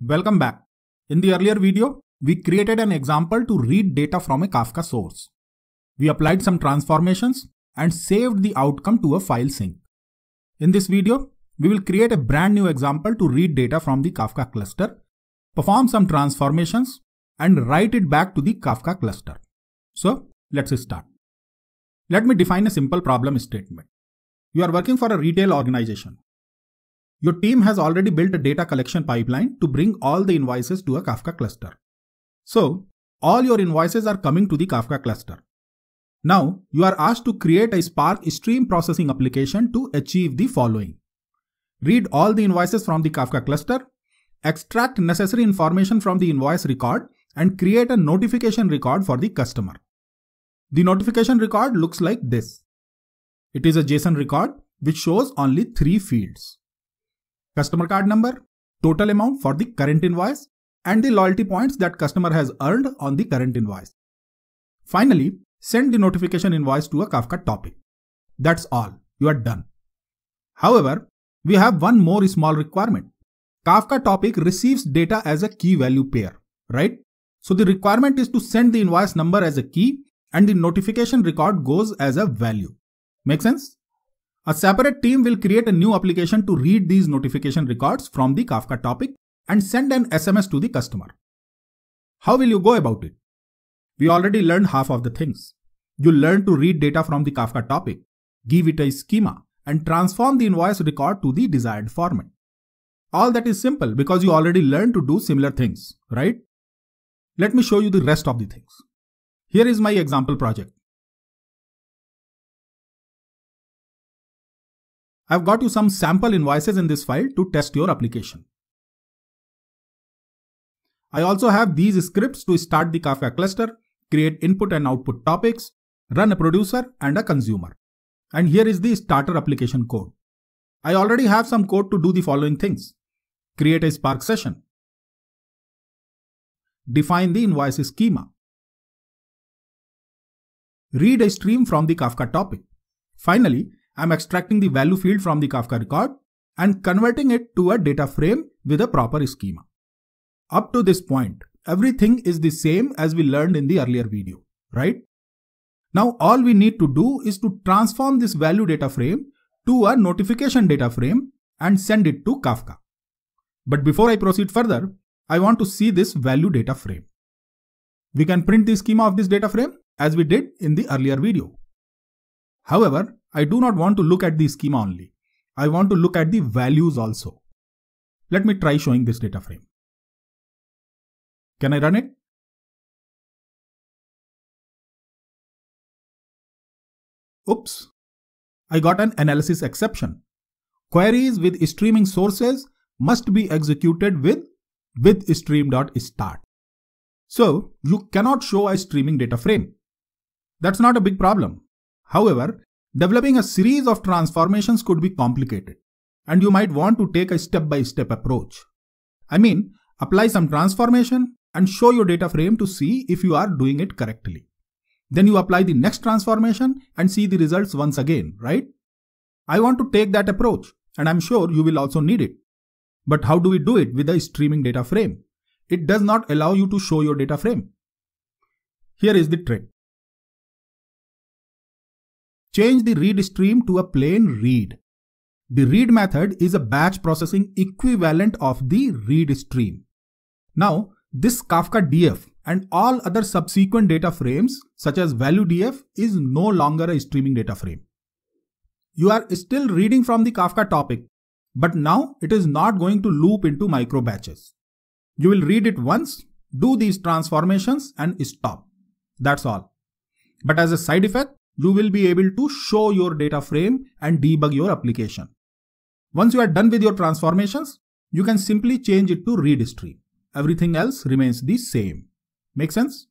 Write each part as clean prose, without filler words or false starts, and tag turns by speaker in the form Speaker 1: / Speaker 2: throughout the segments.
Speaker 1: Welcome back. In the earlier video, we created an example to read data from a Kafka source. We applied some transformations and saved the outcome to a file sync. In this video, we will create a brand new example to read data from the Kafka cluster, perform some transformations, and write it back to the Kafka cluster. So let's start. Let me define a simple problem statement. You are working for a retail organization. Your team has already built a data collection pipeline to bring all the invoices to a Kafka cluster. So, all your invoices are coming to the Kafka cluster. Now, you are asked to create a Spark stream processing application to achieve the following. Read all the invoices from the Kafka cluster, extract necessary information from the invoice record, and create a notification record for the customer. The notification record looks like this. It is a JSON record which shows only 3 fields. Customer card number, total amount for the current invoice, and the loyalty points that customer has earned on the current invoice. Finally, send the notification invoice to a Kafka topic. That's all. You are done. However, we have one more small requirement. Kafka topic receives data as a key value pair, right? So the requirement is to send the invoice number as a key and the notification record goes as a value. Make sense? A separate team will create a new application to read these notification records from the Kafka topic and send an SMS to the customer. How will you go about it? We already learned half of the things. You learn to read data from the Kafka topic, give it a schema, and transform the invoice record to the desired format. All that is simple because you already learned to do similar things, right? Let me show you the rest of the things. Here is my example project. I've got you some sample invoices in this file to test your application. I also have these scripts to start the Kafka cluster, create input and output topics, run a producer and a consumer. And here is the starter application code. I already have some code to do the following things. Create a Spark session. Define the invoice schema. Read a stream from the Kafka topic. Finally, I'm extracting the value field from the Kafka record and converting it to a data frame with a proper schema. Up to this point, everything is the same as we learned in the earlier video, right? Now all we need to do is to transform this value data frame to a notification data frame and send it to Kafka. But before I proceed further, I want to see this value data frame. We can print the schema of this data frame as we did in the earlier video. However, I do not want to look at the schema only. I want to look at the values also. Let me try showing this data frame. Can I run it? Oops, I got an analysis exception. Queries with streaming sources must be executed with stream.start. So you cannot show a streaming data frame. That's not a big problem. However, developing a series of transformations could be complicated, and you might want to take a step-by-step approach. I mean, apply some transformation and show your data frame to see if you are doing it correctly. Then you apply the next transformation and see the results once again, right? I want to take that approach, and I'm sure you will also need it. But how do we do it with a streaming data frame? It does not allow you to show your data frame. Here is the trick. Change the read stream to a plain read. The read method is a batch processing equivalent of the read stream. Now, this Kafka DF and all other subsequent data frames such as value DF is no longer a streaming data frame. You are still reading from the Kafka topic, but now it is not going to loop into micro batches. You will read it once, do these transformations and stop. That's all. But as a side effect, you will be able to show your data frame and debug your application. Once you are done with your transformations, you can simply change it to read stream. Everything else remains the same. Make sense?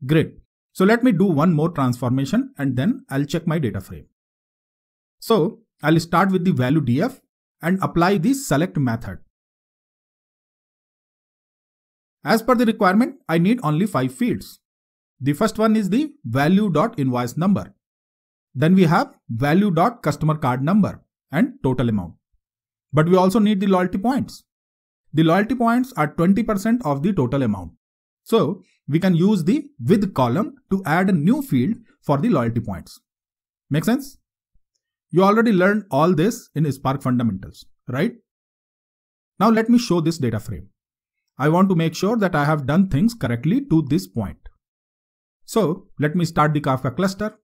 Speaker 1: Great. So let me do one more transformation and then I'll check my data frame. So I'll start with the value df and apply the select method. As per the requirement, I need only 5 fields. The first one is the value.invoice number. Then we have value.customer card number and total amount. But we also need the loyalty points. The loyalty points are 20% of the total amount. So we can use the with column to add a new field for the loyalty points. Make sense? You already learned all this in Spark Fundamentals, right? Now let me show this data frame. I want to make sure that I have done things correctly to this point. So let me start the Kafka cluster.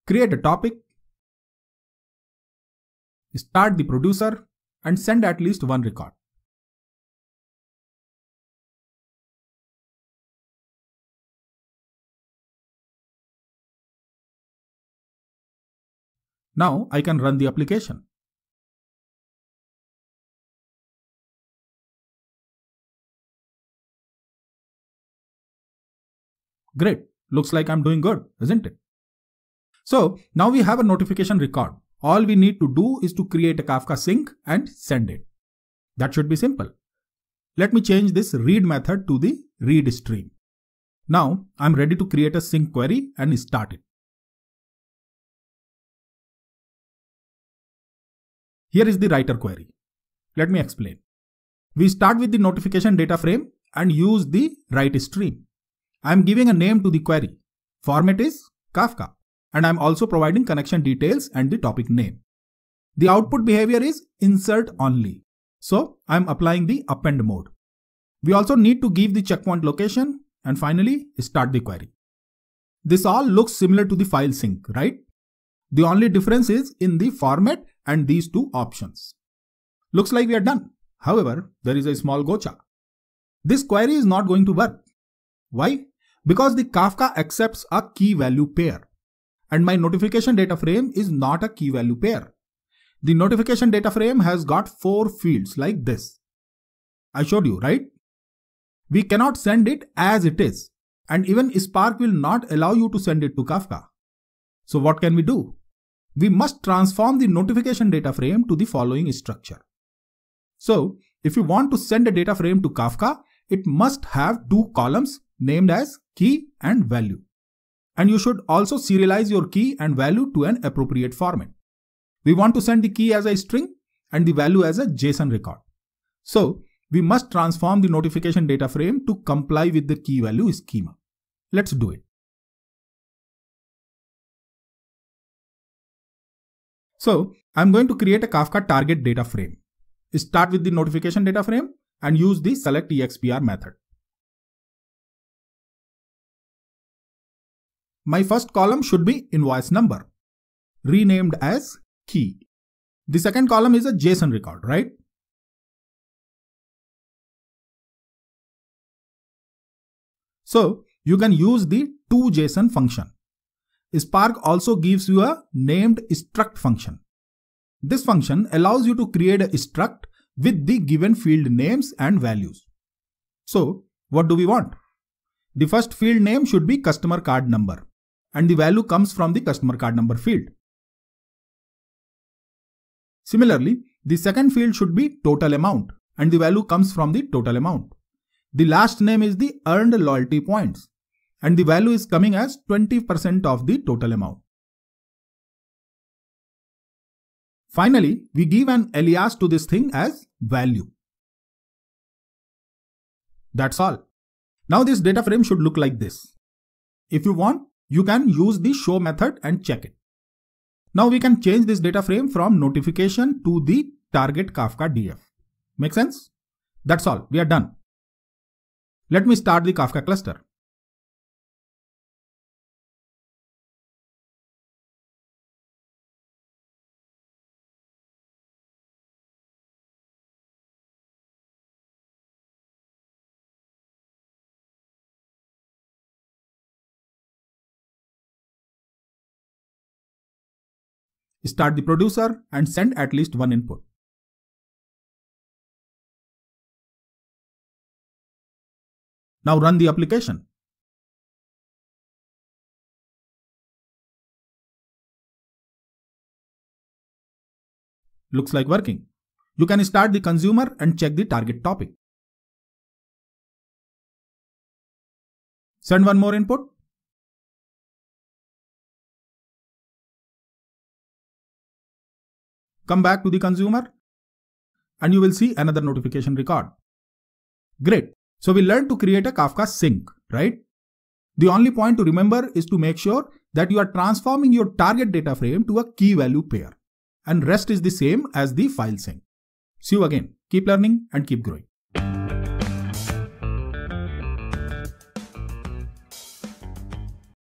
Speaker 1: Create a topic, start the producer, and send at least one record. Now I can run the application. Great, looks like I'm doing good, isn't it? So now we have a notification record. All we need to do is to create a Kafka sync and send it. That should be simple. Let me change this read method to the read stream. Now I'm ready to create a sync query and start it. Here is the writer query. Let me explain. We start with the notification data frame and use the write stream. I'm giving a name to the query. Format is Kafka. And I'm also providing connection details and the topic name. The output behavior is insert only. So I'm applying the append mode. We also need to give the checkpoint location and finally start the query. This all looks similar to the file sync, right? The only difference is in the format and these two options. Looks like we are done. However, there is a small gotcha. This query is not going to work. Why? Because the Kafka accepts a key value pair. And my notification data frame is not a key value pair. The notification data frame has got 4 fields like this. I showed you, right? We cannot send it as it is. And even Spark will not allow you to send it to Kafka. So what can we do? We must transform the notification data frame to the following structure. So if you want to send a data frame to Kafka, it must have 2 columns named as key and value. And you should also serialize your key and value to an appropriate format. We want to send the key as a string and the value as a JSON record. So we must transform the notification data frame to comply with the key value schema. Let's do it. So I'm going to create a Kafka target data frame. Start with the notification data frame and use the select expr method. My first column should be invoice number, renamed as key. The second column is a JSON record, right? So you can use the toJSON function. Spark also gives you a named struct function. This function allows you to create a struct with the given field names and values. So what do we want? The first field name should be customer card number, and the value comes from the customer card number field. Similarly, the second field should be total amount, and the value comes from the total amount. The last name is the earned loyalty points, and the value is coming as 20% of the total amount. Finally, we give an alias to this thing as value. That's all. Now this data frame should look like this. If you want, you can use the show method and check it. Now we can change this data frame from notification to the target Kafka DF. Make sense? That's all. We are done. Let me start the Kafka cluster. Start the producer and send at least one input. Now run the application. Looks like working. You can start the consumer and check the target topic. Send one more input. Come back to the consumer and you will see another notification record. Great. So we learned to create a Kafka sink, right? The only point to remember is to make sure that you are transforming your target data frame to a key value pair, and rest is the same as the file sync. See you again. Keep learning and keep growing.